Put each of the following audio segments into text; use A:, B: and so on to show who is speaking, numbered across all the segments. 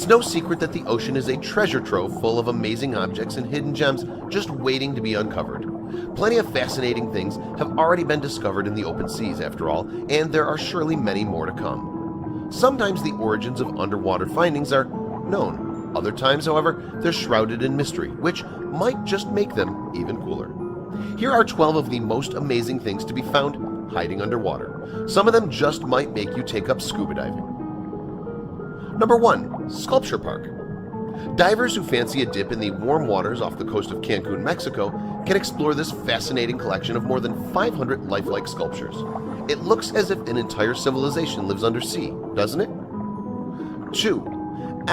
A: It's no secret that the ocean is a treasure trove full of amazing objects and hidden gems just waiting to be uncovered. Plenty of fascinating things have already been discovered in the open seas after all, and there are surely many more to come. Sometimes the origins of underwater findings are known. Other times, however, they're shrouded in mystery, which might just make them even cooler. Here are 12 of the most amazing things to be found hiding underwater. Some of them just might make you take up scuba diving. Number 1. Sculpture Park. Divers who fancy a dip in the warm waters off the coast of Cancun, Mexico can explore this fascinating collection of more than 500 lifelike sculptures. It looks as if an entire civilization lives undersea, doesn't it? 2.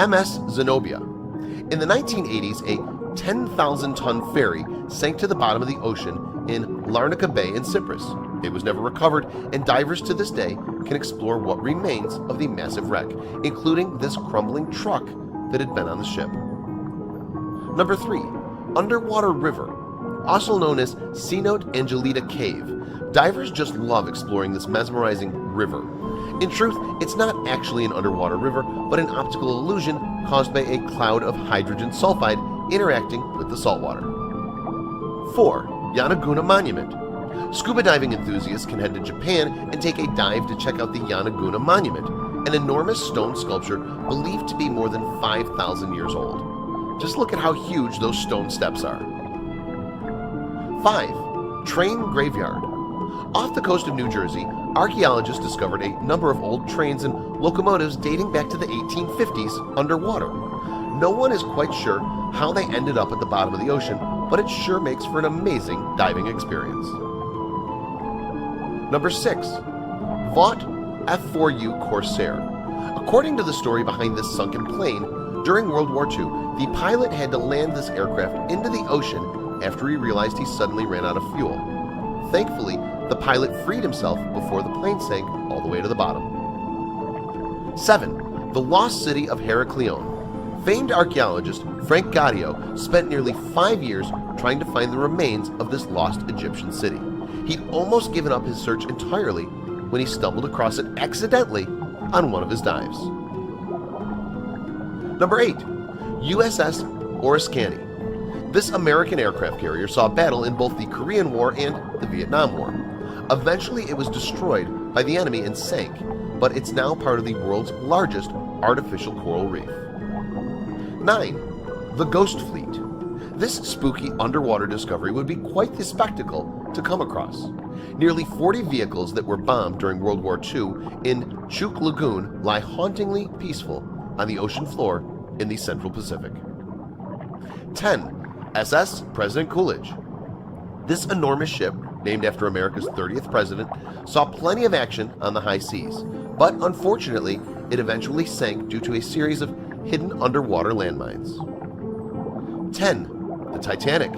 A: MS Zenobia. In the 1980s, a 10,000-ton ferry sank to the bottom of the ocean in Larnaca Bay in Cyprus. It was never recovered, and divers to this day can explore what remains of the massive wreck, including this crumbling truck that had been on the ship. Number 3. Underwater River. Also known as Cenote Angelita Cave, divers just love exploring this mesmerizing river. In truth, it's not actually an underwater river, but an optical illusion caused by a cloud of hydrogen sulfide interacting with the saltwater. 4. Yanaguna Monument. Scuba diving enthusiasts can head to Japan and take a dive to check out the Yanaguna Monument, an enormous stone sculpture believed to be more than 5,000 years old. Just look at how huge those stone steps are. 5. Train Graveyard. Off the coast of New Jersey, archaeologists discovered a number of old trains and locomotives dating back to the 1850s underwater. No one is quite sure how they ended up at the bottom of the ocean, but it sure makes for an amazing diving experience. Number 6. Vought F4U Corsair. According to the story behind this sunken plane, during World War II, the pilot had to land this aircraft into the ocean after he realized he suddenly ran out of fuel. Thankfully, the pilot freed himself before the plane sank all the way to the bottom. 7. The Lost City of Heracleon. Famed archaeologist Frank Gaudio spent nearly 5 years trying to find the remains of this lost Egyptian city. He'd almost given up his search entirely when he stumbled across it accidentally on one of his dives. Number 8. USS Oriskany. This American aircraft carrier saw battle in both the Korean War and the Vietnam War. Eventually, it was destroyed by the enemy and sank, but it's now part of the world's largest artificial coral reef. 9. The Ghost Fleet. This spooky underwater discovery would be quite the spectacle to come across. Nearly 40 vehicles that were bombed during World War II in Chuk Lagoon lie hauntingly peaceful on the ocean floor in the Central Pacific. 10. SS President Coolidge. This enormous ship, named after America's 30th president, saw plenty of action on the high seas, but unfortunately, it eventually sank due to a series of hidden underwater landmines. 10. The Titanic.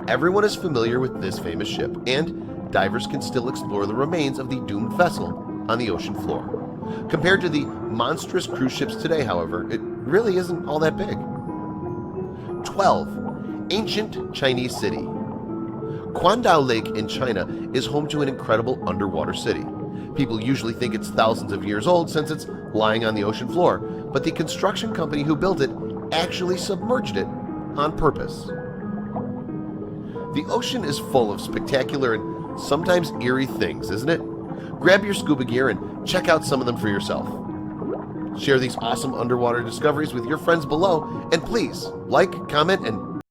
A: Everyone is familiar with this famous ship, and divers can still explore the remains of the doomed vessel on the ocean floor. Compared to the monstrous cruise ships today, however, it really isn't all that big. 12. Ancient Chinese City. Qandao Lake in China is home to an incredible underwater city. People usually think it's thousands of years old since it's lying on the ocean floor, but the construction company who built it actually submerged it on purpose. The ocean is full of spectacular and sometimes eerie things, isn't it? Grab your scuba gear and check out some of them for yourself. Share these awesome underwater discoveries with your friends below, and please like, comment, and